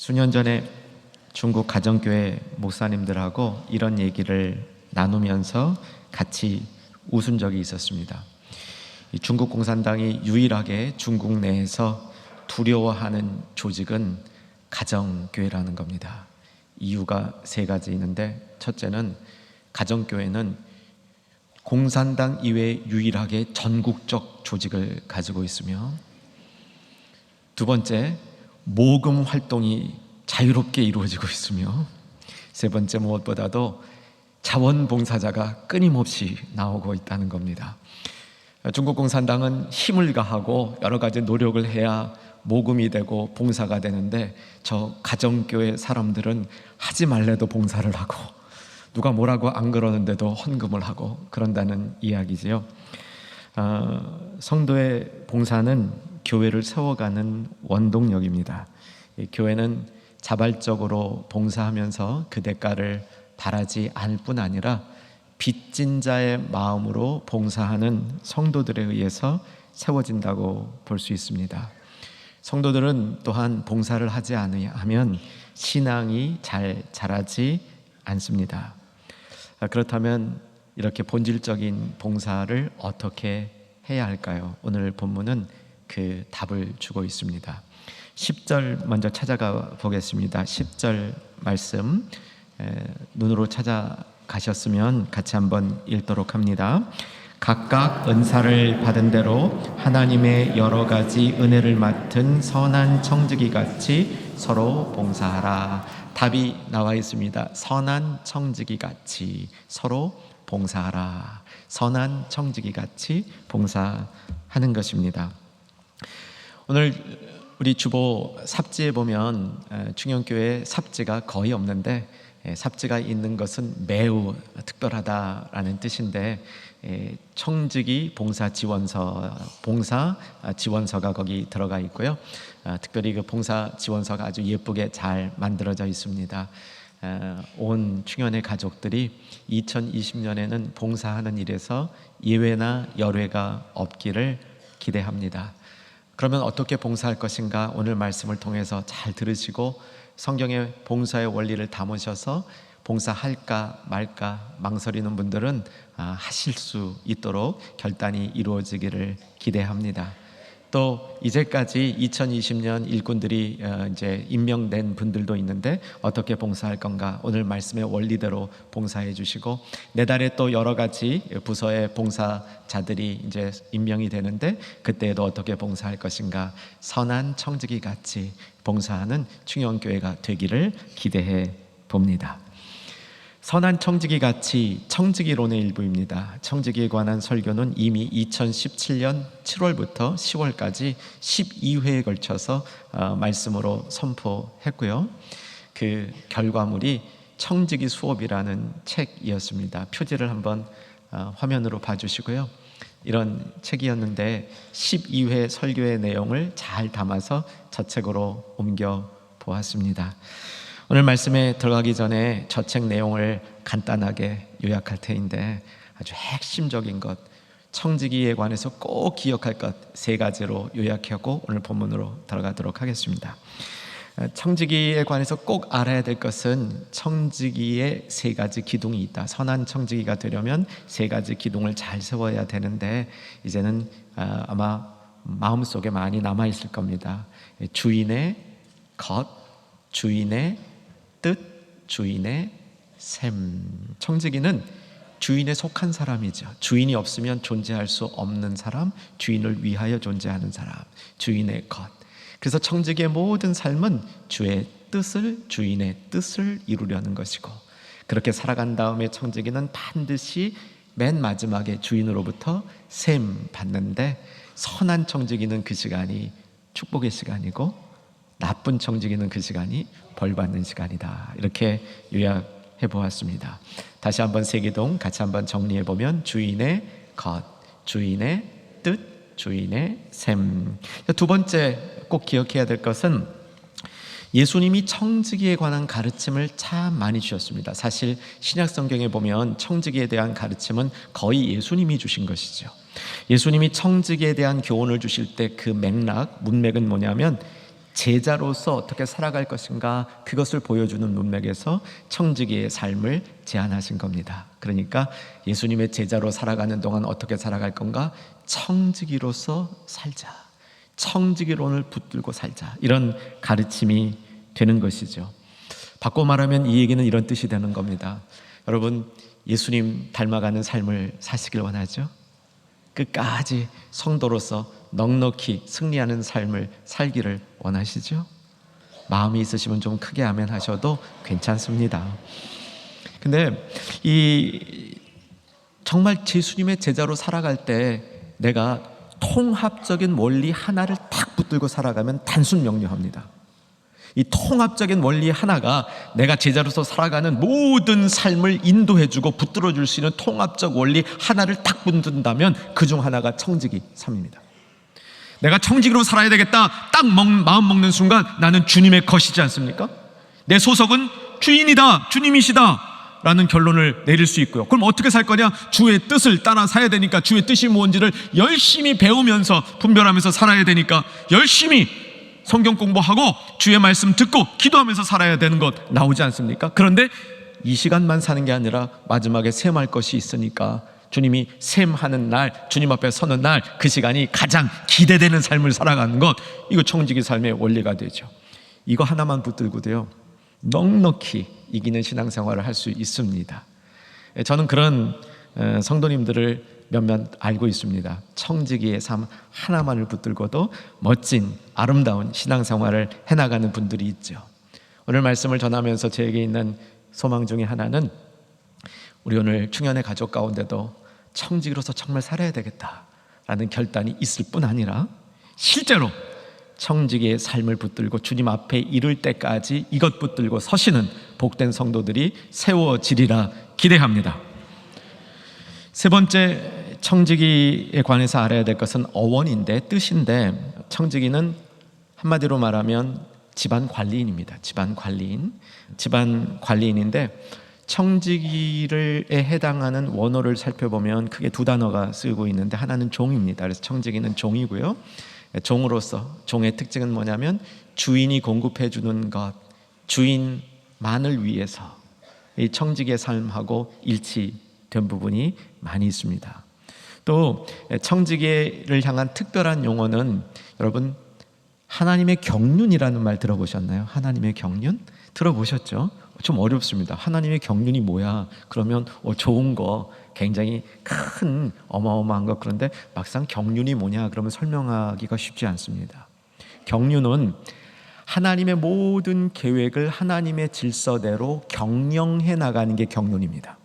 수년 전에 중국 가정교회 목사님들하고 이런 얘기를 나누면서 같이 웃은 적이 있었습니다. 중국 공산당이 유일하게 중국 내에서 두려워하는 조직은 가정교회라는 겁니다. 이유가 세 가지 있는데, 첫째는 가정교회는 공산당 이외에 유일하게 전국적 조직을 가지고 있으며, 두 번째, 모금 활동이 자유롭게 이루어지고 있으며, 세 번째, 무엇보다도 자원봉사자가 끊임없이 나오고 있다는 겁니다. 중국 공산당은 힘을 가하고 여러 가지 노력을 해야 모금이 되고 봉사가 되는데, 저 가정교회 사람들은 하지 말래도 봉사를 하고 누가 뭐라고 안 그러는데도 헌금을 하고 그런다는 이야기지요. 성도의 봉사는 교회를 세워가는 원동력입니다. 교회는 자발적으로 봉사하면서 그 대가를 바라지 않을 뿐 아니라 빚진 자의 마음으로 봉사하는 성도들에 의해서 세워진다고 볼 수 있습니다. 성도들은 또한 봉사를 하지 않으면 신앙이 잘 자라지 않습니다. 그렇다면 이렇게 본질적인 봉사를 어떻게 해야 할까요? 오늘 본문은 그 답을 주고 있습니다. 10절 먼저 찾아가 보겠습니다. 10절 말씀 눈으로 찾아가셨으면 같이 한번 읽도록 합니다. 각각 은사를 받은 대로 하나님의 여러 가지 은혜를 맡은 선한 청지기 같이 서로 봉사하라. 답이 나와 있습니다. 선한 청지기 같이 서로 봉사하라. 선한 청지기 같이 봉사하는 것입니다. 오늘 우리 주보 삽지에 보면 충영교회 삽지가 거의 없는데, 삽지가 있는 것은 매우 특별하다라는 뜻인데, 청지기 봉사 지원서가 거기 들어가 있고요. 특별히 그 봉사 지원서가 아주 예쁘게 잘 만들어져 있습니다. 온 충현의 가족들이 2020년에는 봉사하는 일에서 예외나 열외가 없기를 기대합니다. 그러면 어떻게 봉사할 것인가? 오늘 말씀을 통해서 잘 들으시고 성경의 봉사의 원리를 담으셔서 봉사할까 말까 망설이는 분들은 하실 수 있도록 결단이 이루어지기를 기대합니다. 또 이제까지 2020년 일꾼들이 이제 임명된 분들도 있는데 어떻게 봉사할 건가? 오늘 말씀의 원리대로 봉사해 주시고, 내달에 또 여러 가지 부서의 봉사자들이 이제 임명이 되는데 그때에도 어떻게 봉사할 것인가? 선한 청지기 같이 봉사하는 충영교회가 되기를 기대해 봅니다. 선한 청지기 같이, 청지기론의 일부입니다. 청지기에 관한 설교는 이미 2017년 7월부터 10월까지 12회에 걸쳐서 말씀으로 선포했고요. 그 결과물이 청지기 수업이라는 책이었습니다. 표지를 한번 화면으로 봐주시고요. 이런 책이었는데 12회 설교의 내용을 잘 담아서 저 책으로 옮겨 보았습니다. 오늘 말씀에 들어가기 전에 저 책 내용을 간단하게 요약할 테인데, 아주 핵심적인 것, 청지기에 관해서 꼭 기억할 것 세 가지로 요약하고 오늘 본문으로 들어가도록 하겠습니다. 청지기에 관해서 꼭 알아야 될 것은 청지기에 세 가지 기둥이 있다. 선한 청지기가 되려면 세 가지 기둥을 잘 세워야 되는데, 이제는 아마 마음속에 많이 남아있을 겁니다. 주인의 것, 주인의 뜻, 주인의 셈. 청지기는 주인에 속한 사람이죠. 주인이 없으면 존재할 수 없는 사람, 주인을 위하여 존재하는 사람, 주인의 것. 그래서 청지기의 모든 삶은 주인의 뜻을 이루려는 것이고, 그렇게 살아간 다음에 청지기는 반드시 맨 마지막에 주인으로부터 셈 받는데, 선한 청지기는 그 시간이 축복의 시간이고 나쁜 청지기는 그 시간이 벌받는 시간이다. 이렇게 요약해 보았습니다. 다시 한번 세 기둥 같이 한번 정리해 보면, 주인의 것, 주인의 뜻, 주인의 셈. 두 번째 꼭 기억해야 될 것은 예수님이 청지기에 관한 가르침을 참 많이 주셨습니다. 사실 신약 성경에 보면 청지기에 대한 가르침은 거의 예수님이 주신 것이죠. 예수님이 청지기에 대한 교훈을 주실 때 그 맥락, 문맥은 뭐냐면 제자로서 어떻게 살아갈 것인가, 그것을 보여주는 문맥에서 청지기의 삶을 제안하신 겁니다. 그러니까 예수님의 제자로 살아가는 동안 어떻게 살아갈 건가? 청지기로서 살자, 청지기론을 붙들고 살자, 이런 가르침이 되는 것이죠. 바꿔 말하면 이 얘기는 이런 뜻이 되는 겁니다. 여러분, 예수님 닮아가는 삶을 사시길 원하죠? 끝까지 성도로서 넉넉히 승리하는 삶을 살기를 원하시죠? 마음이 있으시면 좀 크게 아멘 하셔도 괜찮습니다. 근데 정말 예수님의 제자로 살아갈 때 내가 통합적인 원리 하나를 딱 붙들고 살아가면 단순 명료합니다. 이 통합적인 원리 하나가 내가 제자로서 살아가는 모든 삶을 인도해주고 붙들어줄 수 있는 통합적 원리 하나를 딱 붙든다면 그 중 하나가 청지기 삶입니다. 내가 청지기로 살아야 되겠다 딱 마음 먹는 순간 나는 주님의 것이지 않습니까? 내 소속은 주인이다, 주님이시다 라는 결론을 내릴 수 있고요. 그럼 어떻게 살 거냐? 주의 뜻을 따라 살아야 되니까 주의 뜻이 뭔지를 열심히 배우면서 분별하면서 살아야 되니까 열심히 성경 공부하고 주의 말씀 듣고 기도하면서 살아야 되는 것 나오지 않습니까? 그런데 이 시간만 사는 게 아니라 마지막에 셈할 것이 있으니까 주님이 셈하는 날, 주님 앞에 서는 날, 그 시간이 가장 기대되는 삶을 살아가는 것, 이거 청지기 삶의 원리가 되죠. 이거 하나만 붙들고도요 넉넉히 이기는 신앙생활을 할 수 있습니다. 저는 그런 성도님들을 몇몇 알고 있습니다. 청지기의 삶 하나만을 붙들고도 멋진 아름다운 신앙생활을 해나가는 분들이 있죠. 오늘 말씀을 전하면서 제게 있는 소망 중에 하나는 우리 오늘 충현의 가족 가운데도 청지기로서 정말 살아야 되겠다라는 결단이 있을 뿐 아니라 실제로 청지기의 삶을 붙들고 주님 앞에 이를 때까지 이것 붙들고 서시는 복된 성도들이 세워지리라 기대합니다. 세 번째, 청지기에 관해서 알아야 될 것은 어원인데, 뜻인데, 청지기는 한마디로 말하면 집안 관리인입니다. 집안 관리인인데 청지기에 해당하는 원어를 살펴보면 크게 두 단어가 쓰고 있는데 하나는 종입니다. 그래서 청지기는 종이고요. 종으로서 종의 특징은 뭐냐면 주인이 공급해 주는 것, 주인만을 위해서 이 청지기의 삶하고 일치된 부분이 많이 있습니다. 또 청지기를 향한 특별한 용어는 여러분 하나님의 경륜이라는 말 들어보셨나요? 하나님의 경륜? 들어보셨죠? 좀 어렵습니다. 하나님의 경륜이 뭐야? 그러면 좋은 거, 굉장히 큰 어마어마한 거, 그런데 막상 경륜이 뭐냐 그러면 설명하기가 쉽지 않습니다. 경륜은 하나님의 모든 계획을 하나님의 질서대로 경영해 나가는 게 경륜입니다.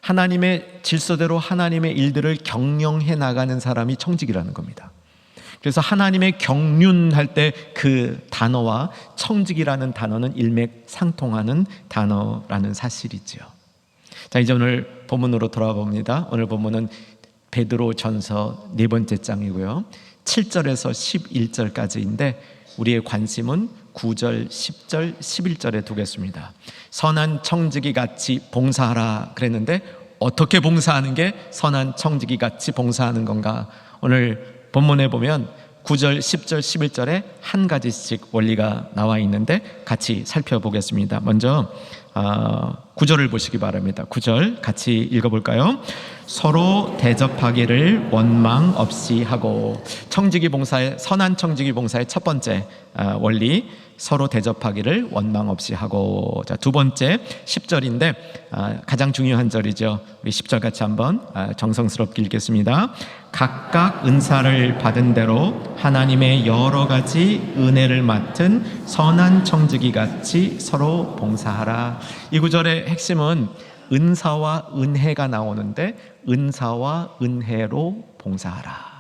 하나님의 질서대로 하나님의 일들을 경영해 나가는 사람이 청지기라는 겁니다. 그래서 하나님의 경륜할 때 그 단어와 청지기라는 단어는 일맥상통하는 단어라는 사실이죠. 자, 이제 오늘 본문으로 돌아와 봅니다. 오늘 본문은 베드로전서 4번째 장이고요. 7절에서 11절까지인데 우리의 관심은 9절, 10절, 11절에 두겠습니다. 선한 청지기 같이 봉사하라 그랬는데 어떻게 봉사하는 게 선한 청지기 같이 봉사하는 건가? 오늘 본문에 보면 9절, 10절, 11절에 한 가지씩 원리가 나와 있는데 같이 살펴보겠습니다. 먼저 9절을 보시기 바랍니다. 9절 같이 읽어볼까요? 서로 대접하기를 원망 없이 하고. 청지기 봉사의, 선한 청지기 봉사의 첫 번째 원리, 서로 대접하기를 원망 없이 하고. 자, 두 번째 10절인데 가장 중요한 절이죠. 우리 10절 같이 한번 정성스럽게 읽겠습니다. 각각 은사를 받은 대로 하나님의 여러 가지 은혜를 맡은 선한 청지기 같이 서로 봉사하라. 이 구절의 핵심은 은사와 은혜가 나오는데 은사와 은혜로 봉사하라.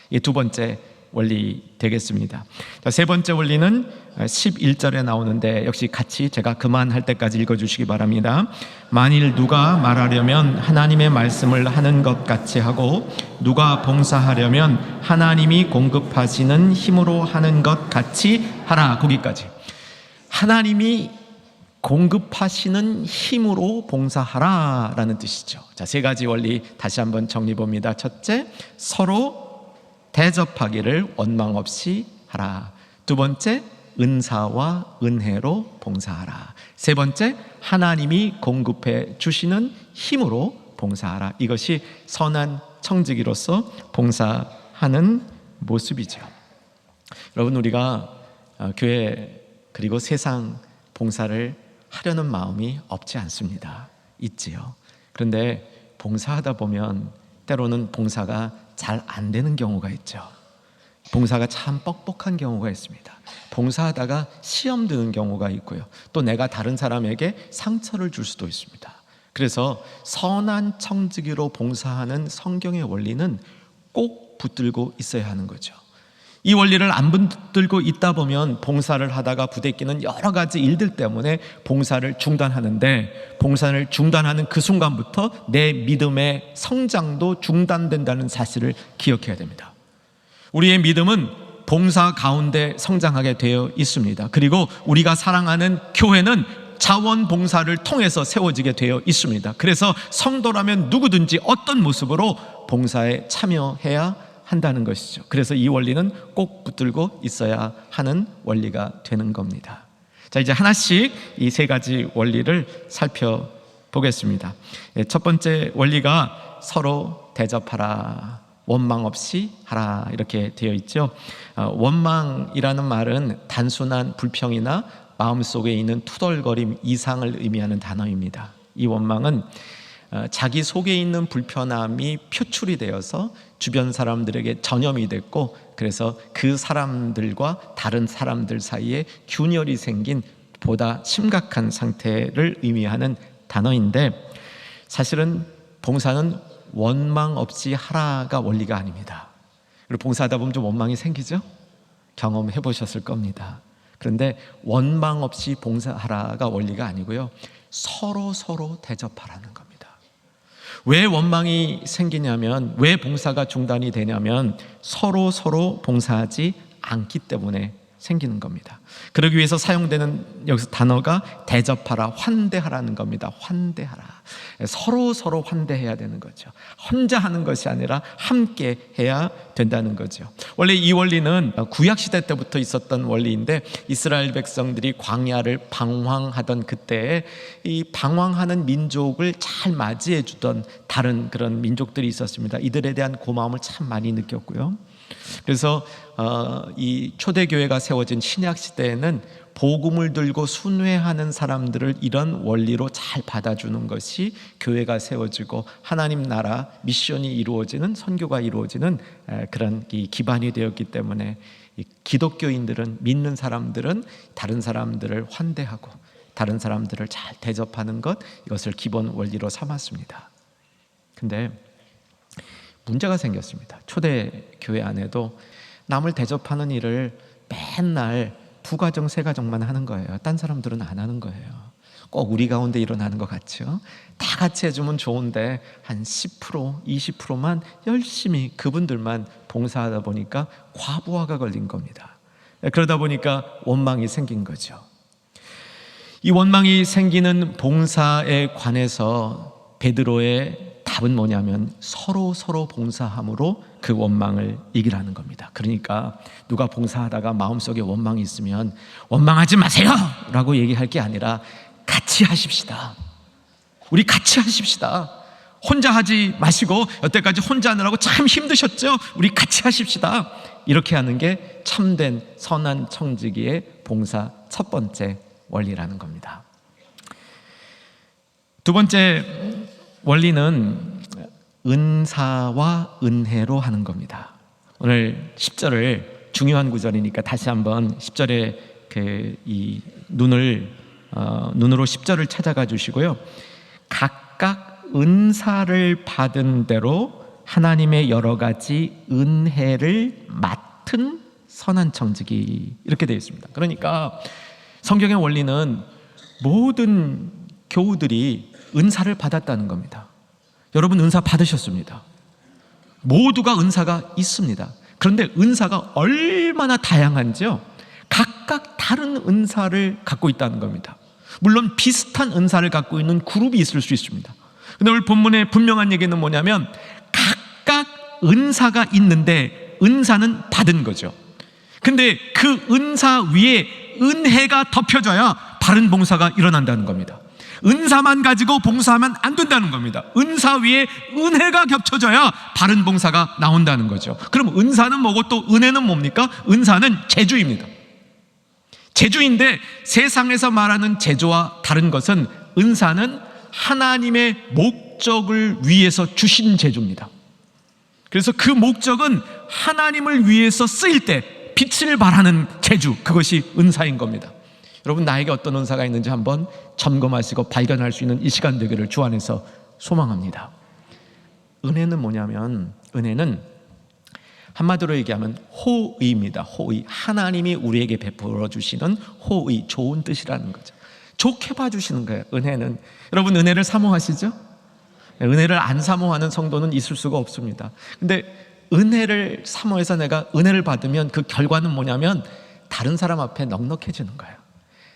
이 두 번째 원리 되겠습니다. 자, 세 번째 원리는 11절에 나오는데 역시 같이 제가 그만할 때까지 읽어주시기 바랍니다. 만일 누가 말하려면 하나님의 말씀을 하는 것 같이 하고 누가 봉사하려면 하나님이 공급하시는 힘으로 하는 것 같이 하라. 거기까지. 하나님이 공급하시는 힘으로 봉사하라 라는 뜻이죠. 자, 세 가지 원리 다시 한번 정리해 봅니다. 첫째, 서로 대접하기를 원망 없이 하라. 두 번째, 은사와 은혜로 봉사하라. 세 번째, 하나님이 공급해 주시는 힘으로 봉사하라. 이것이 선한 청지기로서 봉사하는 모습이죠. 여러분, 우리가 교회 그리고 세상 봉사를 하려는 마음이 없지 않습니다. 있지요. 그런데 봉사하다 보면 때로는 봉사가 잘 안 되는 경우가 있죠. 봉사가 참 뻑뻑한 경우가 있습니다. 봉사하다가 시험 드는 경우가 있고요. 또 내가 다른 사람에게 상처를 줄 수도 있습니다. 그래서 선한 청지기로 봉사하는 성경의 원리는 꼭 붙들고 있어야 하는 거죠. 이 원리를 안 붙들고 있다 보면 봉사를 하다가 부대끼는 여러 가지 일들 때문에 봉사를 중단하는데, 봉사를 중단하는 그 순간부터 내 믿음의 성장도 중단된다는 사실을 기억해야 됩니다. 우리의 믿음은 봉사 가운데 성장하게 되어 있습니다. 그리고 우리가 사랑하는 교회는 자원봉사를 통해서 세워지게 되어 있습니다. 그래서 성도라면 누구든지 어떤 모습으로 봉사에 참여해야 한다는 것이죠. 그래서 이 원리는 꼭 붙들고 있어야 하는 원리가 되는 겁니다. 자, 이제 하나씩 이 세 가지 원리를 살펴보겠습니다. 첫 번째 원리가 서로 대접하라, 원망 없이 하라, 이렇게 되어 있죠. 원망이라는 말은 단순한 불평이나 마음속에 있는 투덜거림 이상을 의미하는 단어입니다. 이 원망은 자기 속에 있는 불편함이 표출이 되어서 주변 사람들에게 전염이 됐고, 그래서 그 사람들과 다른 사람들 사이에 균열이 생긴 보다 심각한 상태를 의미하는 단어인데, 사실은 봉사는 원망 없이 하라가 원리가 아닙니다. 그리고 봉사하다 보면 좀 원망이 생기죠? 경험해 보셨을 겁니다. 그런데 원망 없이 봉사하라가 원리가 아니고요, 서로 대접하라는 겁니다. 왜 원망이 생기냐면, 왜 봉사가 중단이 되냐면 서로 봉사하지 않기 때문에 생기는 겁니다. 그러기 위해서 사용되는 여기서 단어가 대접하라, 환대하라는 겁니다. 환대하라. 서로 환대해야 되는 거죠. 혼자 하는 것이 아니라 함께 해야 된다는 거죠. 원래 이 원리는 구약시대 때부터 있었던 원리인데, 이스라엘 백성들이 광야를 방황하던 그때에 이 방황하는 민족을 잘 맞이해 주던 다른 그런 민족들이 있었습니다. 이들에 대한 고마움을 참 많이 느꼈고요. 그래서 이 초대교회가 세워진 신약시대에는 복음을 들고 순회하는 사람들을 이런 원리로 잘 받아주는 것이 교회가 세워지고 하나님 나라 미션이 이루어지는, 선교가 이루어지는 그런 이 기반이 되었기 때문에, 이 기독교인들은, 믿는 사람들은 다른 사람들을 환대하고 다른 사람들을 잘 대접하는 것, 이것을 기본 원리로 삼았습니다. 근데 문제가 생겼습니다. 초대교회 안에도 남을 대접하는 일을 맨날 2가정, 3가정만 하는 거예요. 딴 사람들은 안 하는 거예요. 꼭 우리 가운데 일어나는 것 같죠? 다 같이 해주면 좋은데 한 10%, 20%만 열심히 그분들만 봉사하다 보니까 과부하가 걸린 겁니다. 그러다 보니까 원망이 생긴 거죠. 이 원망이 생기는 봉사에 관해서 베드로의 답은 뭐냐면 서로 봉사함으로 그 원망을 이기라는 겁니다. 그러니까 누가 봉사하다가 마음속에 원망이 있으면 원망하지 마세요 라고 얘기할 게 아니라 같이 하십시다. 우리 같이 하십시다. 혼자 하지 마시고, 여태까지 혼자 하느라고 참 힘드셨죠? 우리 같이 하십시다. 이렇게 하는 게 참된 선한 청지기의 봉사 첫 번째 원리라는 겁니다. 두 번째 원리는 은사와 은혜로 하는 겁니다. 오늘 10절을, 중요한 구절이니까 다시 한번 10절에 이 눈으로 10절을 찾아가 주시고요. 각각 은사를 받은 대로 하나님의 여러 가지 은혜를 맡은 선한 청지기, 이렇게 되어 있습니다. 그러니까 성경의 원리는 모든 교우들이 은사를 받았다는 겁니다. 여러분, 은사 받으셨습니다. 모두가 은사가 있습니다. 그런데 은사가 얼마나 다양한지요, 각각 다른 은사를 갖고 있다는 겁니다. 물론 비슷한 은사를 갖고 있는 그룹이 있을 수 있습니다. 근데 오늘 본문의 분명한 얘기는 뭐냐면 각각 은사가 있는데 은사는 받은 거죠. 근데 그 은사 위에 은혜가 덮여져야 바른 봉사가 일어난다는 겁니다. 은사만 가지고 봉사하면 안 된다는 겁니다. 은사 위에 은혜가 겹쳐져야 바른 봉사가 나온다는 거죠. 그럼 은사는 뭐고 또 은혜는 뭡니까? 은사는 재주입니다. 재주인데 세상에서 말하는 재주와 다른 것은 은사는 하나님의 목적을 위해서 주신 재주입니다. 그래서 그 목적은 하나님을 위해서 쓰일 때 빛을 발하는 재주, 그것이 은사인 겁니다. 여러분, 나에게 어떤 은사가 있는지 한번 점검하시고 발견할 수 있는 이 시간 되기를 주 안에서 소망합니다. 은혜는 뭐냐면, 은혜는 한마디로 얘기하면 호의입니다. 호의. 하나님이 우리에게 베풀어 주시는 호의, 좋은 뜻이라는 거죠. 좋게 봐주시는 거예요. 은혜는. 여러분, 은혜를 사모하시죠? 은혜를 안 사모하는 성도는 있을 수가 없습니다. 근데 은혜를 사모해서 내가 은혜를 받으면 그 결과는 뭐냐면 다른 사람 앞에 넉넉해지는 거예요.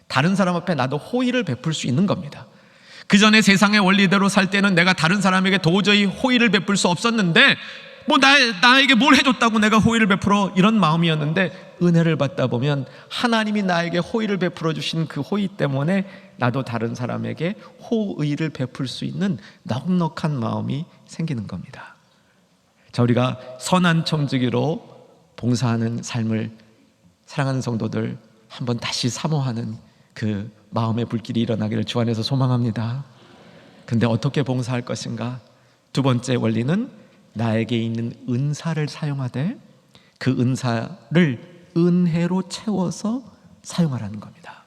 다른 사람 앞에 나도 호의를 베풀 수 있는 겁니다. 그 전에 세상의 원리대로 살 때는 내가 다른 사람에게 도저히 호의를 베풀 수 없었는데, 뭐 나에게 뭘 해줬다고 내가 호의를 베풀어, 이런 마음이었는데, 은혜를 받다 보면 하나님이 나에게 호의를 베풀어 주신 그 호의 때문에 나도 다른 사람에게 호의를 베풀 수 있는 넉넉한 마음이 생기는 겁니다. 자, 우리가 선한 청지기로 봉사하는 삶을 사랑하는 성도들 한번 다시 사모하는 그 마음의 불길이 일어나기를 주 안에서 소망합니다. 근데 어떻게 봉사할 것인가? 두 번째 원리는 나에게 있는 은사를 사용하되 그 은사를 은혜로 채워서 사용하라는 겁니다.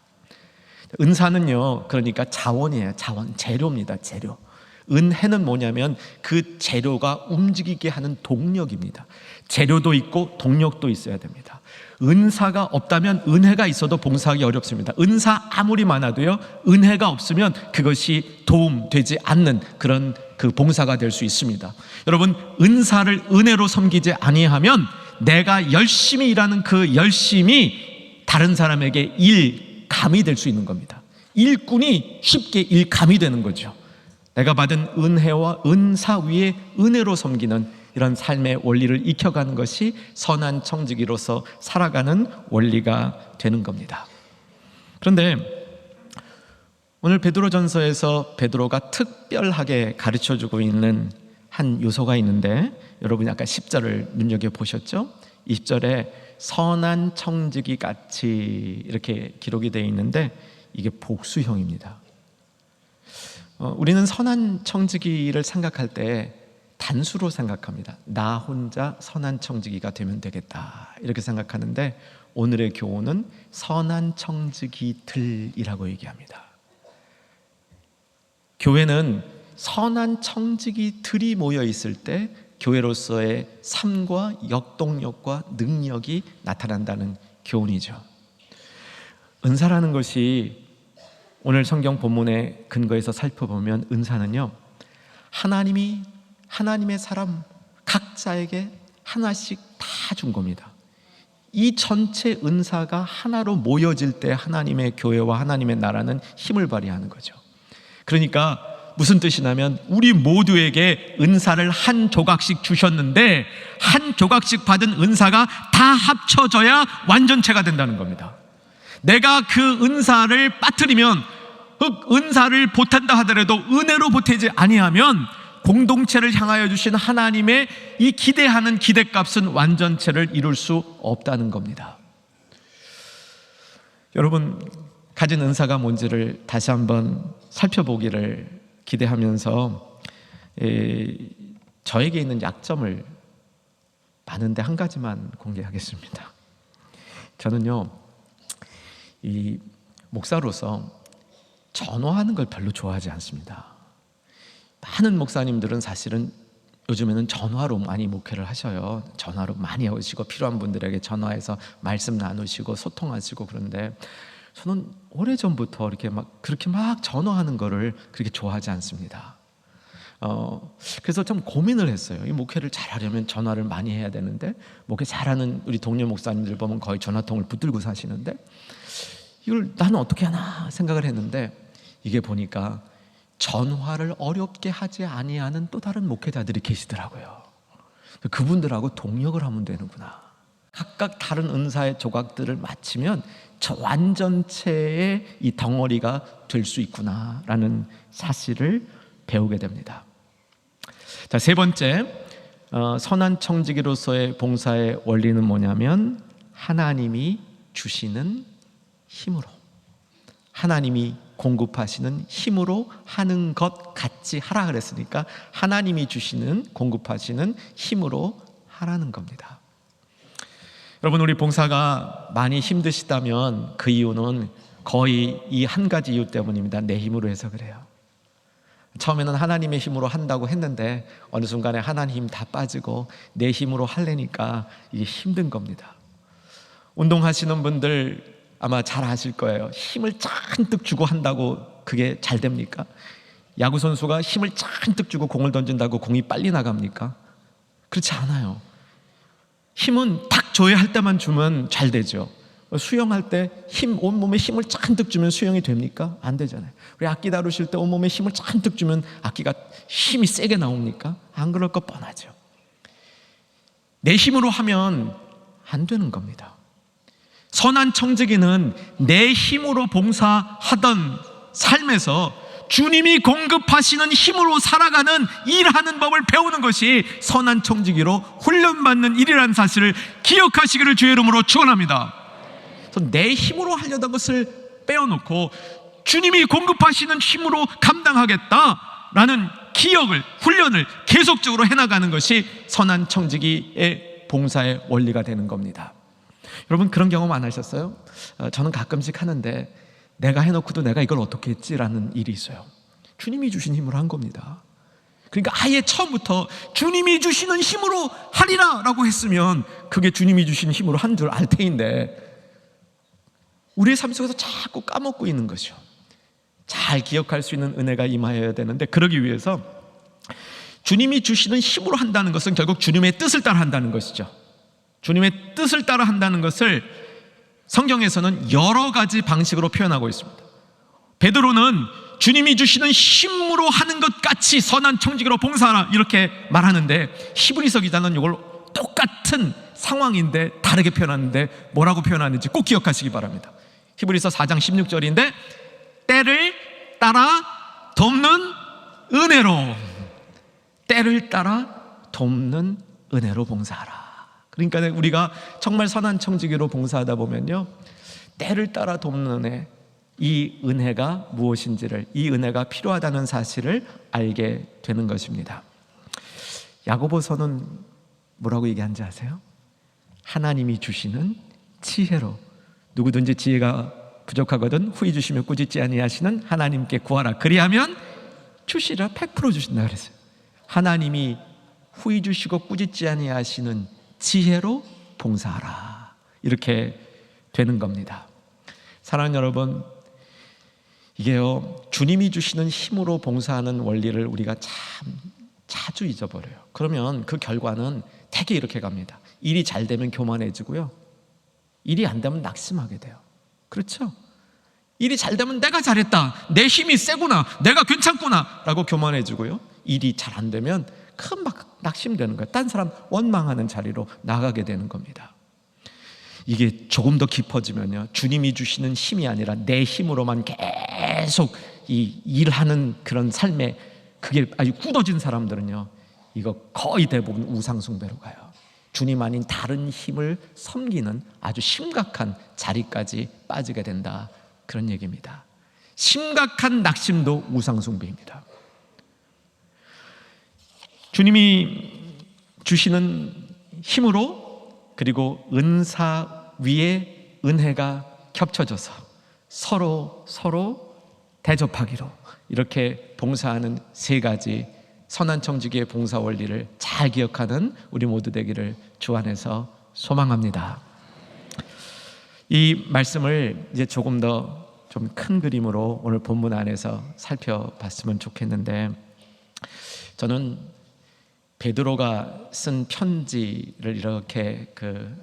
은사는요, 그러니까 자원이에요. 자원, 재료입니다. 재료. 은혜는 뭐냐면 그 재료가 움직이게 하는 동력입니다. 재료도 있고 동력도 있어야 됩니다. 은사가 없다면 은혜가 있어도 봉사하기 어렵습니다. 은사 아무리 많아도요, 은혜가 없으면 그것이 도움되지 않는 그런 그 봉사가 될 수 있습니다. 여러분, 은사를 은혜로 섬기지 아니하면 내가 열심히 일하는 그 열심이 다른 사람에게 일감이 될 수 있는 겁니다. 일꾼이 쉽게 일감이 되는 거죠. 내가 받은 은혜와 은사 위에 은혜로 섬기는 이런 삶의 원리를 익혀가는 것이 선한 청지기로서 살아가는 원리가 되는 겁니다. 그런데 오늘 베드로전서에서 베드로가 특별하게 가르쳐주고 있는 한 요소가 있는데, 여러분이 아까 10절을 눈여겨보셨죠? 20절에 선한 청지기 같이 이렇게 기록이 되어 있는데 이게 복수형입니다. 우리는 선한 청지기를 생각할 때 단수로 생각합니다. 나 혼자 선한 청지기가 되면 되겠다, 이렇게 생각하는데 오늘의 교훈은 선한 청지기들이라고 얘기합니다. 교회는 선한 청지기들이 모여 있을 때 교회로서의 삶과 역동력과 능력이 나타난다는 교훈이죠. 은사라는 것이 오늘 성경 본문의 근거에서 살펴보면 은사는요, 하나님의 사람 각자에게 하나씩 다 준 겁니다. 이 전체 은사가 하나로 모여질 때 하나님의 교회와 하나님의 나라는 힘을 발휘하는 거죠. 그러니까 무슨 뜻이냐면 우리 모두에게 은사를 한 조각씩 주셨는데 한 조각씩 받은 은사가 다 합쳐져야 완전체가 된다는 겁니다. 내가 그 은사를 빠뜨리면, 은사를 보탠다 하더라도 은혜로 보태지 아니하면 공동체를 향하여 주신 하나님의 이 기대하는 기대값은 완전체를 이룰 수 없다는 겁니다. 여러분, 가진 은사가 뭔지를 다시 한번 살펴보기를 기대하면서 저에게 있는 약점을 많은데 한 가지만 공개하겠습니다. 저는요, 이 목사로서 전화하는 걸 별로 좋아하지 않습니다. 많은 목사님들은 사실은 요즘에는 전화로 많이 목회를 하셔요. 전화로 많이 오시고 필요한 분들에게 전화해서 말씀 나누시고 소통하시고, 그런데 저는 오래전부터 그렇게 막 전화하는 거를 그렇게 좋아하지 않습니다. 그래서 좀 고민을 했어요. 이 목회를 잘하려면 전화를 많이 해야 되는데, 목회 잘하는 우리 동료 목사님들 보면 거의 전화통을 붙들고 사시는데 이걸 나는 어떻게 하나 생각을 했는데, 이게 보니까 전화를 어렵게 하지 아니하는 또 다른 목회자들이 계시더라고요. 그분들하고 동역을 하면 되는구나. 각각 다른 은사의 조각들을 맞추면 저 완전체의 이 덩어리가 될 수 있구나라는 사실을 배우게 됩니다. 자, 세 번째, 선한 청지기로서의 봉사의 원리는 뭐냐면 하나님이 주시는 힘으로, 하나님이 공급하시는 힘으로 하는 것 같이 하라 그랬으니까 하나님이 주시는 공급하시는 힘으로 하라는 겁니다. 여러분, 우리 봉사가 많이 힘드시다면 그 이유는 거의 이 한 가지 이유 때문입니다. 내 힘으로 해서 그래요. 처음에는 하나님의 힘으로 한다고 했는데 어느 순간에 하나님 힘 다 빠지고 내 힘으로 하려니까 이게 힘든 겁니다. 운동하시는 분들 아마 잘 아실 거예요. 힘을 잔뜩 주고 한다고 그게 잘 됩니까? 야구 선수가 힘을 잔뜩 주고 공을 던진다고 공이 빨리 나갑니까? 그렇지 않아요. 힘은 딱 줘야 할 때만 주면 잘 되죠. 수영할 때 온몸에 힘을 잔뜩 주면 수영이 됩니까? 안 되잖아요. 우리 악기 다루실 때 온몸에 힘을 잔뜩 주면 악기가 힘이 세게 나옵니까? 안 그럴 거 뻔하죠. 내 힘으로 하면 안 되는 겁니다. 선한 청지기는 내 힘으로 봉사하던 삶에서 주님이 공급하시는 힘으로 살아가는 일하는 법을 배우는 것이 선한 청지기로 훈련받는 일이라는 사실을 기억하시기를 주의 이름으로 축원합니다. 그래서 내 힘으로 하려던 것을 빼어놓고 주님이 공급하시는 힘으로 감당하겠다라는 기억을, 훈련을 계속적으로 해나가는 것이 선한 청지기의 봉사의 원리가 되는 겁니다. 여러분, 그런 경험 안 하셨어요? 저는 가끔씩 하는데 내가 해놓고도 내가 이걸 어떻게 했지라는 일이 있어요. 주님이 주신 힘으로 한 겁니다. 그러니까 아예 처음부터 주님이 주시는 힘으로 하리라 라고 했으면 그게 주님이 주신 힘으로 한 줄 알 테인데 우리의 삶 속에서 자꾸 까먹고 있는 것이죠. 잘 기억할 수 있는 은혜가 임하여야 되는데, 그러기 위해서 주님이 주시는 힘으로 한다는 것은 결국 주님의 뜻을 따라 한다는 것이죠. 주님의 뜻을 따라 한다는 것을 성경에서는 여러 가지 방식으로 표현하고 있습니다. 베드로는 주님이 주시는 힘으로 하는 것 같이 선한 청지기로 봉사하라 이렇게 말하는데, 히브리서 기자는 이걸 똑같은 상황인데 다르게 표현하는데 뭐라고 표현하는지 꼭 기억하시기 바랍니다. 히브리서 4장 16절인데 때를 따라 돕는 은혜로, 때를 따라 돕는 은혜로 봉사하라. 그러니까 우리가 정말 선한 청지기로 봉사하다 보면요, 때를 따라 돕는 은혜, 이 은혜가 무엇인지를, 이 은혜가 필요하다는 사실을 알게 되는 것입니다. 야고보서는 뭐라고 얘기하는지 아세요? 하나님이 주시는 지혜로, 누구든지 지혜가 부족하거든 후히 주시며 꾸짖지 아니하시는 하나님께 구하라. 그리하면 주시라. 100% 주신다 그랬어요. 하나님이 후히 주시고 꾸짖지 아니하시는 지혜로 봉사하라. 이렇게 되는 겁니다. 사랑하는 여러분, 이게요, 주님이 주시는 힘으로 봉사하는 원리를 우리가 자주 잊어버려요. 그러면 그 결과는 되게 이렇게 갑니다. 일이 잘 되면 교만해지고요, 일이 안 되면 낙심하게 돼요. 그렇죠? 일이 잘 되면 내가 잘했다, 내 힘이 세구나, 내가 괜찮구나 라고 교만해지고요, 일이 잘 안 되면 큰 막 낙심되는 거예요. 딴 사람 원망하는 자리로 나가게 되는 겁니다. 이게 조금 더 깊어지면요, 주님이 주시는 힘이 아니라 내 힘으로만 계속 이 일하는 그런 삶에 그게 아주 굳어진 사람들은요, 이거 거의 대부분 우상숭배로 가요. 주님 아닌 다른 힘을 섬기는 아주 심각한 자리까지 빠지게 된다, 그런 얘기입니다. 심각한 낙심도 우상숭배입니다. 주님이 주시는 힘으로, 그리고 은사 위에 은혜가 겹쳐져서 서로 대접하기로, 이렇게 봉사하는 세 가지 선한 청지기의 봉사 원리를 잘 기억하는 우리 모두 되기를 주 안에서 소망합니다. 이 말씀을 이제 조금 더 좀 큰 그림으로 오늘 본문 안에서 살펴봤으면 좋겠는데, 저는 베드로가 쓴 편지를 이렇게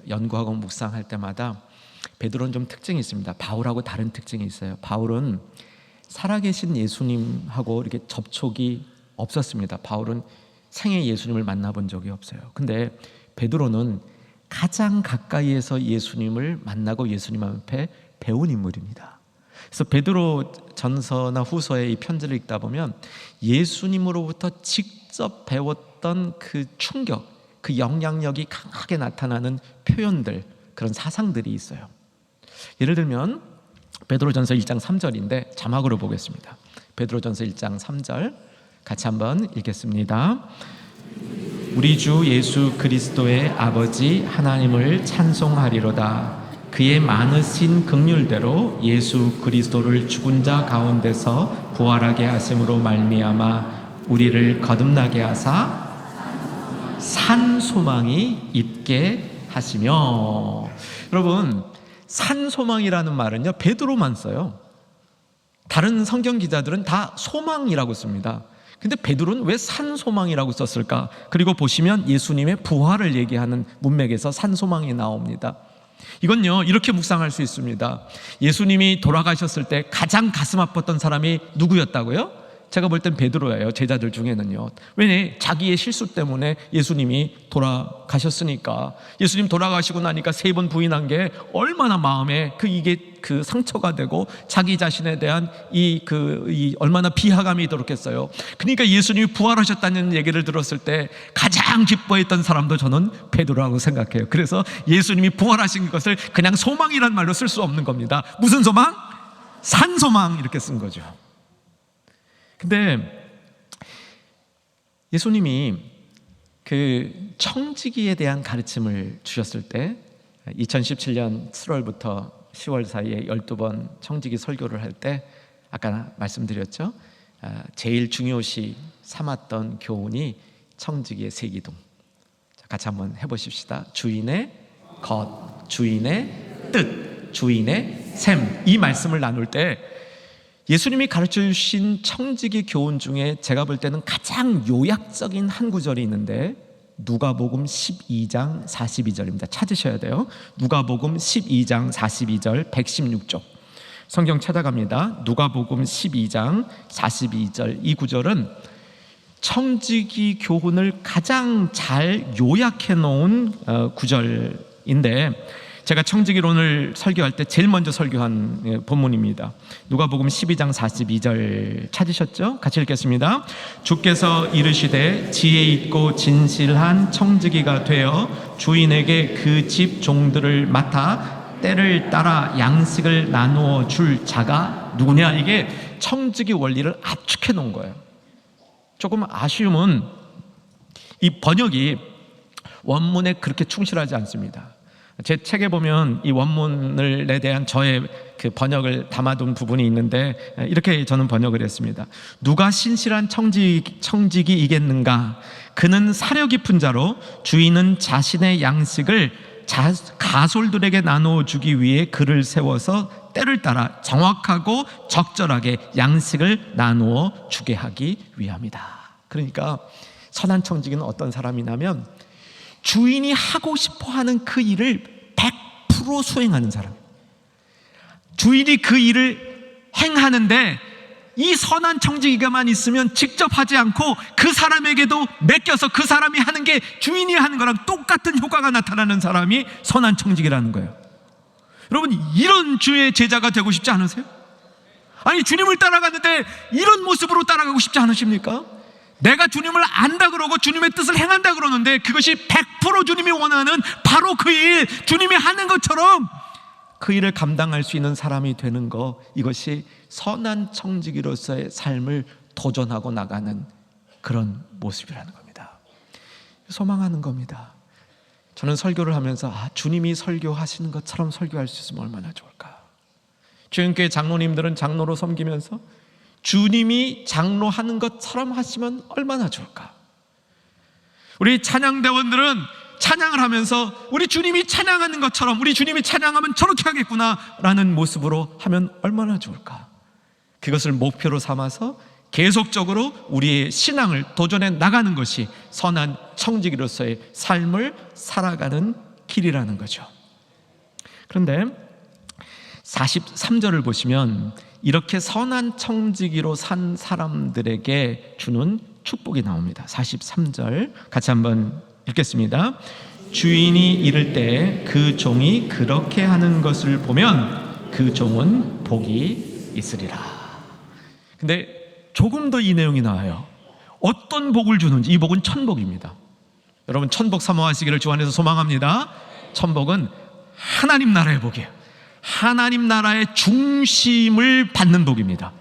연구하고 묵상할 때마다 베드로는 좀 특징이 있습니다. 바울하고 다른 특징이 있어요. 바울은 살아계신 예수님하고 이렇게 접촉이 없었습니다. 바울은 생애 예수님을 만나본 적이 없어요. 근데 베드로는 가장 가까이에서 예수님을 만나고 예수님 앞에 배운 인물입니다. 그래서 베드로 전서나 후서의 이 편지를 읽다 보면 예수님으로부터 직접 배웠던 그 충격, 그 영향력이 강하게 나타나는 표현들, 그런 사상들이 있어요. 예를 들면 베드로전서 1장 3절인데 자막으로 보겠습니다. 베드로전서 1장 3절 같이 한번 읽겠습니다. 우리 주 예수 그리스도의 아버지 하나님을 찬송하리로다. 그의 많으신 긍휼대로 예수 그리스도를 죽은 자 가운데서 부활하게 하심으로 말미암아 우리를 거듭나게 하사 산 소망이 있게 하시며. 여러분, 산 소망이라는 말은요 베드로만 써요. 다른 성경 기자들은 다 소망이라고 씁니다. 근데 베드로는 왜 산 소망이라고 썼을까? 그리고 보시면 예수님의 부활을 얘기하는 문맥에서 산 소망이 나옵니다. 이건요 이렇게 묵상할 수 있습니다. 예수님이 돌아가셨을 때 가장 가슴 아팠던 사람이 누구였다고요? 제가 볼 땐 베드로예요. 제자들 중에는요. 왜냐? 자기의 실수 때문에 예수님이 돌아가셨으니까. 예수님 돌아가시고 나니까 3번 부인한 게 얼마나 마음에 이게 상처가 되고 자기 자신에 대한 얼마나 비하감이 들었겠어요. 그러니까 예수님이 부활하셨다는 얘기를 들었을 때 가장 기뻐했던 사람도 저는 베드로라고 생각해요. 그래서 예수님이 부활하신 것을 그냥 소망이란 말로 쓸 수 없는 겁니다. 무슨 소망? 산 소망, 이렇게 쓴 거죠. 근데 예수님이 그 청지기에 대한 가르침을 주셨을 때 2017년 7월부터 10월 사이에 12번 청지기 설교를 할 때 아까 말씀드렸죠. 제일 중요시 삼았던 교훈이 청지기의 세기둥. 같이 한번 해보십시다. 주인의 것, 주인의 뜻, 주인의 셈. 이 말씀을 나눌 때 예수님이 가르쳐 주신 청지기 교훈 중에 제가 볼 때는 가장 요약적인 한 구절이 있는데 누가복음 12장 42절입니다. 찾으셔야 돼요. 누가복음 12장 42절 116쪽. 성경 찾아갑니다. 누가복음 12장 42절. 이 구절은 청지기 교훈을 가장 잘 요약해 놓은 구절인데 제가 청지기론을 설교할 때 제일 먼저 설교한 본문입니다. 누가복음 12장 42절 찾으셨죠? 같이 읽겠습니다. 주께서 이르시되 지혜 있고 진실한 청지기가 되어 주인에게 그 집 종들을 맡아 때를 따라 양식을 나누어 줄 자가 누구냐? 이게 청지기 원리를 압축해 놓은 거예요. 조금 아쉬움은 이 번역이 원문에 그렇게 충실하지 않습니다. 제 책에 보면 이 원문에 대한 저의 그 번역을 담아둔 부분이 있는데 이렇게 저는 번역을 했습니다. 누가 신실한 청지기이겠는가? 그는 사려 깊은 자로 주인은 자신의 양식을 가솔들에게 나누어 주기 위해 그를 세워서 때를 따라 정확하고 적절하게 양식을 나누어 주게 하기 위함이다. 그러니까 선한 청지기는 어떤 사람이냐면 주인이 하고 싶어하는 그 일을 100% 수행하는 사람. 주인이 그 일을 행하는데 이 선한 청지기가만 있으면 직접 하지 않고 그 사람에게도 맡겨서 그 사람이 하는 게 주인이 하는 거랑 똑같은 효과가 나타나는 사람이 선한 청지기라는 거예요. 여러분, 이런 주의 제자가 되고 싶지 않으세요? 아니, 주님을 따라가는데 이런 모습으로 따라가고 싶지 않으십니까? 내가 주님을 안다 그러고 주님의 뜻을 행한다 그러는데 그것이 100% 주님이 원하는 바로 그 일, 주님이 하는 것처럼 그 일을 감당할 수 있는 사람이 되는 거, 이것이 선한 청지기로서의 삶을 도전하고 나가는 그런 모습이라는 겁니다. 소망하는 겁니다. 저는 설교를 하면서 주님이 설교하시는 것처럼 설교할 수 있으면 얼마나 좋을까. 주님교회 장로님들은 장로로 섬기면서 주님이 장로하는 것처럼 하시면 얼마나 좋을까. 우리 찬양대원들은 찬양을 하면서 우리 주님이 찬양하는 것처럼, 우리 주님이 찬양하면 저렇게 하겠구나 라는 모습으로 하면 얼마나 좋을까. 그것을 목표로 삼아서 계속적으로 우리의 신앙을 도전해 나가는 것이 선한 청지기로서의 삶을 살아가는 길이라는 거죠. 그런데 43절을 보시면 이렇게 선한 청지기로 산 사람들에게 주는 축복이 나옵니다. 43절 같이 한번 읽겠습니다. 주인이 이를 때 그 종이 그렇게 하는 것을 보면 그 종은 복이 있으리라. 근데 조금 더 이 내용이 나와요. 어떤 복을 주는지. 이 복은 천복입니다. 여러분, 천복 사모하시기를 주 안에서 소망합니다. 천복은 하나님 나라의 복이에요. 하나님 나라의 중심을 받는 복입니다.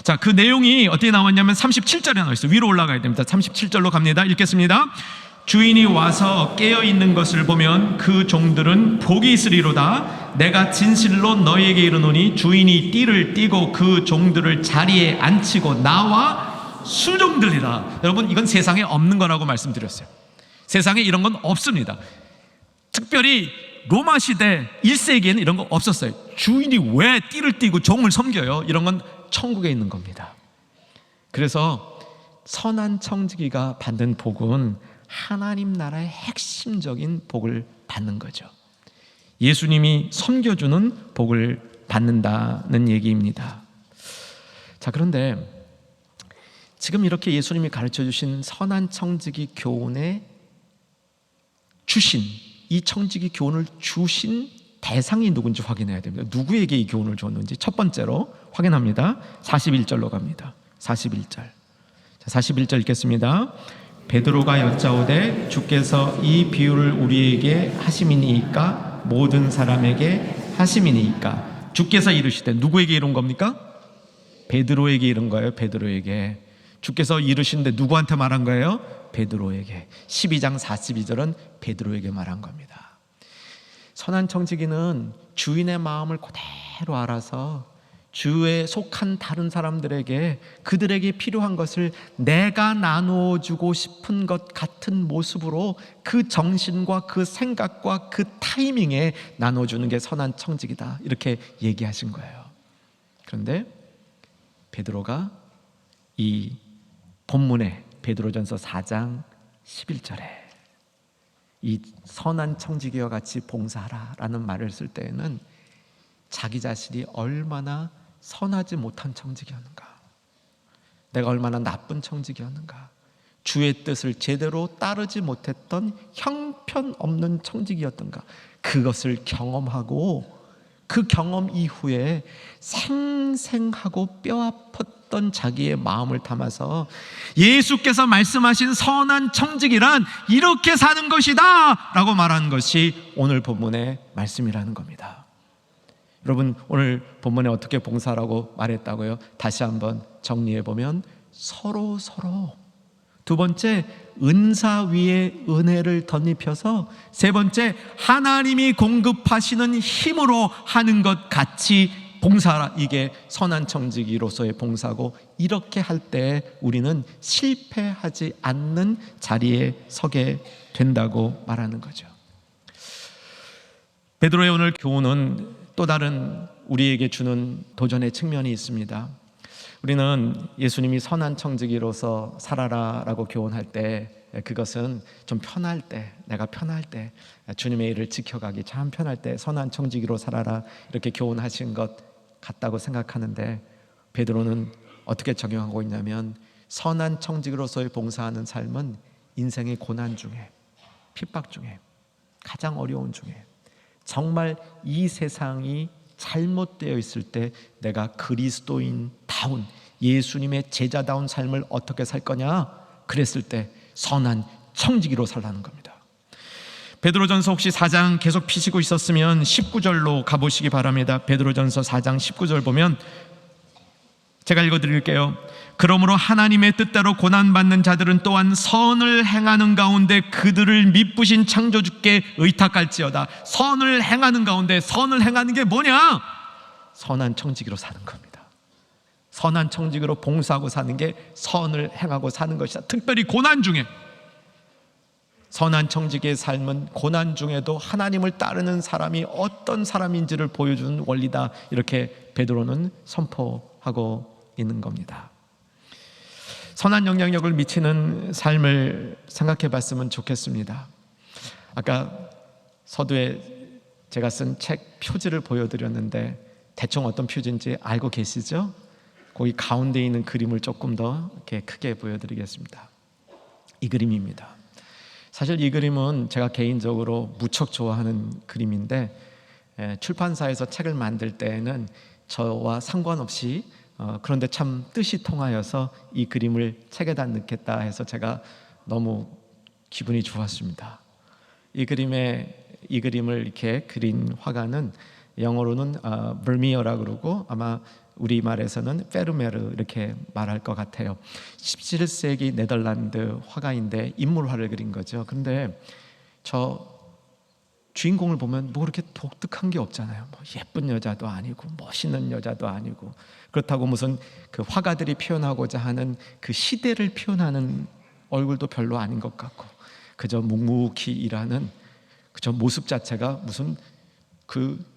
자, 그 내용이 어떻게 나왔냐면 37절에 나와 있어요. 위로 올라가야 됩니다. 37절로 갑니다. 읽겠습니다. 주인이 와서 깨어있는 것을 보면 그 종들은 복이 있으리로다. 내가 진실로 너희에게 이르노니 주인이 띠를 띠고 그 종들을 자리에 앉히고 나와 수종들이라. 여러분, 이건 세상에 없는 거라고 말씀드렸어요. 세상에 이런 건 없습니다. 특별히 로마 시대 1세기에는 이런 거 없었어요. 주인이 왜 띠를 띠고 종을 섬겨요? 이런 건 천국에 있는 겁니다. 그래서 선한 청지기가 받는 복은 하나님 나라의 핵심적인 복을 받는 거죠. 예수님이 섬겨주는 복을 받는다는 얘기입니다. 자, 그런데 지금 이렇게 예수님이 가르쳐 주신 선한 청지기 교훈에 주신, 이 청지기 교훈을 주신 대상이 누군지 확인해야 됩니다. 누구에게 이 교훈을 줬는지 첫 번째로 확인합니다. 41절로 갑니다. 41절. 자, 41절 읽겠습니다. 베드로가 여짜오되 주께서 이 비유를 우리에게 하심이니이까 모든 사람에게 하심이니이까. 주께서 이르시되, 누구에게 이른 겁니까? 베드로에게 이른 거예요. 베드로에게. 주께서 이르신데 누구한테 말한 거예요? 베드로에게. 12장 42절은 베드로에게 말한 겁니다. 선한 청지기는 주인의 마음을 그대로 알아서 주에 속한 다른 사람들에게 그들에게 필요한 것을 내가 나누어주고 싶은 것 같은 모습으로 그 정신과 그 생각과 그 타이밍에 나눠주는 게 선한 청지기다, 이렇게 얘기하신 거예요. 그런데 베드로가 이 본문에 베드로전서 4장 11절에 이 선한 청지기와 같이 봉사하라라는 말을 쓸 때에는 자기 자신이 얼마나 선하지 못한 청지기였는가, 내가 얼마나 나쁜 청지기였는가, 주의 뜻을 제대로 따르지 못했던 형편없는 청지기였던가, 그것을 경험하고 그 경험 이후에 생생하고 뼈아팠던 자기의 마음을 담아서 예수께서 말씀하신 선한 청지기란 이렇게 사는 것이다 라고 말한 것이 오늘 본문의 말씀이라는 겁니다. 여러분, 오늘 본문에 어떻게 봉사라고 말했다고요? 다시 한번 정리해보면 서로 두 번째, 은사 위에 은혜를 덧입혀서 세 번째, 하나님이 공급하시는 힘으로 하는 것 같이 봉사라. 이게 선한 청지기로서의 봉사고, 이렇게 할 때 우리는 실패하지 않는 자리에 서게 된다고 말하는 거죠. 베드로의 오늘 교훈은 또 다른 우리에게 주는 도전의 측면이 있습니다. 우리는 예수님이 선한 청지기로서 살아라라고 교훈할 때 그것은 좀 편할 때, 내가 편할 때, 주님의 일을 지켜가기 참 편할 때 선한 청지기로 살아라 이렇게 교훈하신 것 같다고 생각하는데, 베드로는 어떻게 적용하고 있냐면 선한 청지기로서의 봉사하는 삶은 인생의 고난 중에, 핍박 중에, 가장 어려운 중에, 정말 이 세상이 잘못되어 있을 때 내가 그리스도인다운, 예수님의 제자다운 삶을 어떻게 살 거냐, 그랬을 때 선한 청지기로 살라는 겁니다. 베드로전서 혹시 4장 계속 피시고 있었으면 19절로 가보시기 바랍니다. 베드로전서 4장 19절 보면 제가 읽어드릴게요. 그러므로 하나님의 뜻대로 고난받는 자들은 또한 선을 행하는 가운데 그들을 미쁘신 창조주께 의탁할지어다. 선을 행하는 가운데, 선을 행하는 게 뭐냐? 선한 청지기로 사는 겁니다. 선한 청지기로 봉사하고 사는 게 선을 행하고 사는 것이다. 특별히 고난 중에, 선한 청지기의 삶은 고난 중에도 하나님을 따르는 사람이 어떤 사람인지를 보여주는 원리다, 이렇게 베드로는 선포하고 있는 겁니다. 선한 영향력을 미치는 삶을 생각해 봤으면 좋겠습니다. 아까 서두에 제가 쓴 책 표지를 보여드렸는데 대충 어떤 표지인지 알고 계시죠? 거기 가운데 있는 그림을 조금 더 이렇게 크게 보여드리겠습니다. 이 그림입니다. 사실 이 그림은 제가 개인적으로 무척 좋아하는 그림인데 출판사에서 책을 만들 때에는 저와 상관없이 그런데 참 뜻이 통하여서 이 그림을 책에다 넣겠다 해서 제가 너무 기분이 좋았습니다. 이 그림을 이렇게 그린 화가는 영어로는 버미어라고 그러고 아마 우리말에서는 페르메르 이렇게 말할 것 같아요. 17세기 네덜란드 화가인데 인물화를 그린 거죠. 그런데 저 주인공을 보면 뭐 그렇게 독특한 게 없잖아요. 뭐 예쁜 여자도 아니고 멋있는 여자도 아니고, 그렇다고 무슨 그 화가들이 표현하고자 하는 그 시대를 표현하는 얼굴도 별로 아닌 것 같고, 그저 묵묵히 일하는 그저 모습 자체가 무슨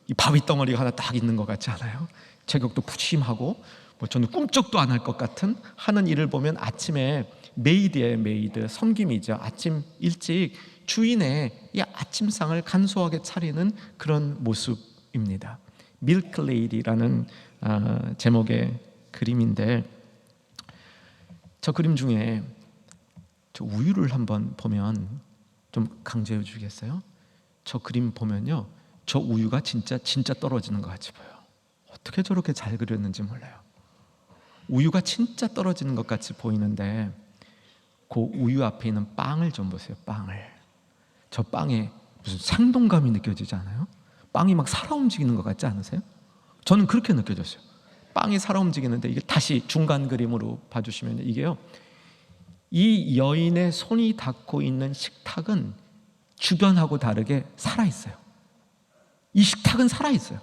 이 바위 덩어리가 하나 딱 있는 것 같지 않아요? 체격도 푸짐하고 뭐 저는 꿈쩍도 안 할 것 같은 하는 일을 보면 아침에 메이드예요. 메이드, 섬김이죠. 아침 일찍 주인의 이 아침상을 간소하게 차리는 그런 모습입니다. 밀크 레이디라는 제목의 그림인데, 저 그림 중에 저 우유를 한번 보면 좀 강조해 주시겠어요? 저 그림 보면요, 저 우유가 진짜 떨어지는 것 같이 보여요. 어떻게 저렇게 잘 그렸는지 몰라요. 우유가 진짜 떨어지는 것 같이 보이는데 그 우유 앞에 있는 빵을 좀 보세요. 저 빵에 무슨 생동감이 느껴지지 않아요? 빵이 막 살아 움직이는 것 같지 않으세요? 저는 그렇게 느껴졌어요. 빵이 살아 움직이는데, 이게 다시 중간 그림으로 봐주시면 이게요, 이 여인의 손이 닿고 있는 식탁은 주변하고 다르게 살아있어요. 이 식탁은 살아있어요.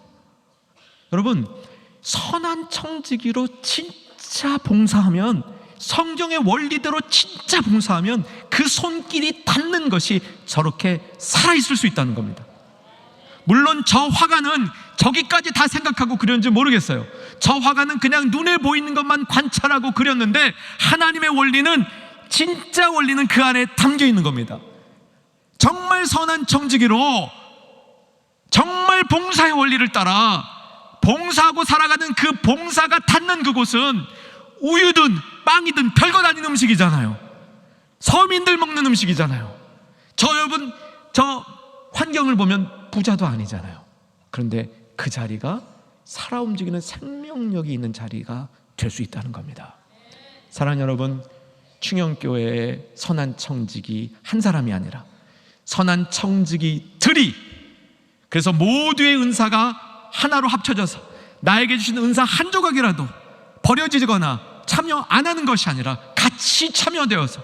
여러분, 선한 청지기로 진짜 봉사하면, 성경의 원리대로 진짜 봉사하면 그 손길이 닿는 것이 저렇게 살아있을 수 있다는 겁니다. 물론 저 화가는 저기까지 다 생각하고 그렸는지 모르겠어요. 저 화가는 그냥 눈에 보이는 것만 관찰하고 그렸는데, 하나님의 원리는, 진짜 원리는 그 안에 담겨 있는 겁니다. 정말 선한 청지기로 정말 봉사의 원리를 따라 봉사하고 살아가는 그 봉사가 닿는 그곳은 우유든 빵이든 별것 아닌 음식이잖아요. 서민들 먹는 음식이잖아요. 여러분, 저 환경을 보면 부자도 아니잖아요. 그런데 그 자리가 살아 움직이는 생명력이 있는 자리가 될 수 있다는 겁니다. 사랑하는 여러분, 충영교회의 선한 청지기 한 사람이 아니라 선한 청지기들이, 그래서 모두의 은사가 하나로 합쳐져서 나에게 주신 은사 한 조각이라도 버려지거나 참여 안 하는 것이 아니라 같이 참여되어서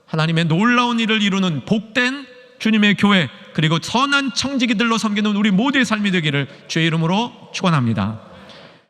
하나님의 놀라운 일을 이루는 복된 주님의 교회, 그리고 선한 청지기들로 섬기는 우리 모두의 삶이 되기를 주의 이름으로 축원합니다.